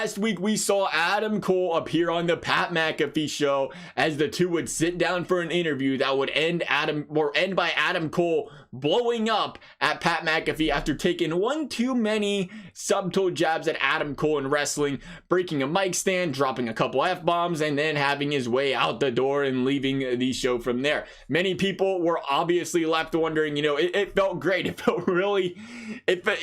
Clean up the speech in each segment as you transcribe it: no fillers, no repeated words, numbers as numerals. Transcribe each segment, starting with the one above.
last week we saw Adam Cole appear on the Pat McAfee show as the two would sit down for an interview that would end by Adam Cole blowing up at Pat McAfee after taking one too many subtle jabs at Adam Cole in wrestling, breaking a mic stand, dropping a couple F-bombs, and then having his way out the door and leaving the show from there. Many people were obviously left wondering, it felt great. It felt really,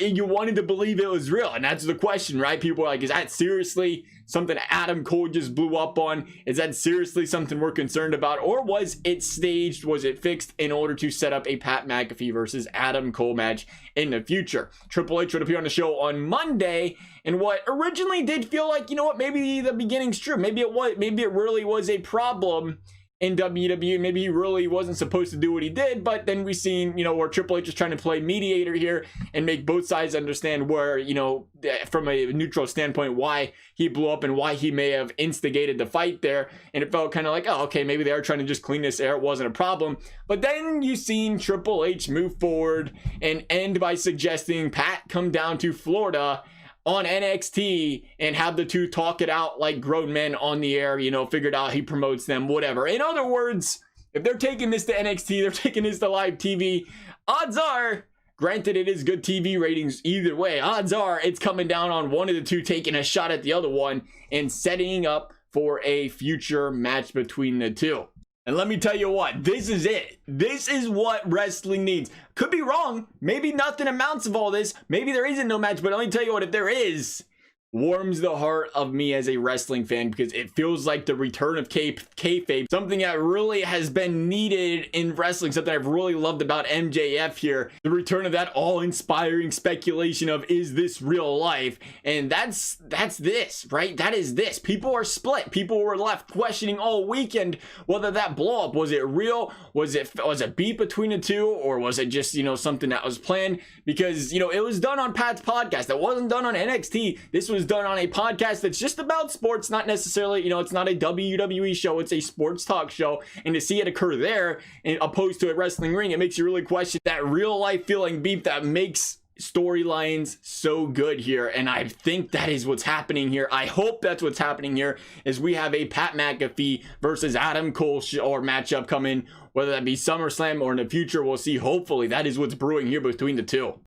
you wanted to believe it was real. And that's the question, right? People are like, is that seriously something Adam Cole just blew up on? Is that seriously something we're concerned about? Or was it staged? Was it fixed in order to set up a Pat McAfee versus Adam Cole match in the future? Triple H would appear on the show on Monday, and what originally did feel like, maybe the beginning's true. Maybe it really was a problem in WWE. Maybe he really wasn't supposed to do what he did, but then we've seen, where Triple H is trying to play mediator here and make both sides understand where, from a neutral standpoint, why he blew up and why he may have instigated the fight there. And it felt kind of like, oh, okay, maybe they are trying to just clean this air. It wasn't a problem. But then you've seen Triple H move forward and end by suggesting Pat come down to Florida on NXT and have the two talk it out like grown men on the air, figured out he promotes them, whatever. In other words, if they're taking this to NXT, they're taking this to live TV, odds are, granted it is good TV ratings either way, odds are it's coming down on one of the two taking a shot at the other one and setting up for a future match between the two. And let me tell you what, this is it. This is what wrestling needs. Could be wrong. Maybe nothing amounts of all this. Maybe there isn't no match, but let me tell you what, if there is, warms the heart of me as a wrestling fan, because it feels like the return of kayfabe, something that really has been needed in wrestling, something I've really loved about MJF here. The return of that all-inspiring speculation of, is this real life? And that's this, right? That is this. People are split. People were left questioning all weekend whether that blow-up, was it real? Was it beat between the two? Or was it just, something that was planned? Because, it was done on Pat's podcast. It wasn't done on NXT. This was done on a podcast that's just about sports, not necessarily, it's not a WWE show, it's a sports talk show. And to see it occur there opposed to a wrestling ring, it makes you really question that real life feeling beef that makes storylines so good here. And I think that is what's happening here. I hope that's what's happening here, is we have a Pat McAfee versus Adam Cole or matchup coming, whether that be SummerSlam or in the future, we'll see. Hopefully that is what's brewing here between the two.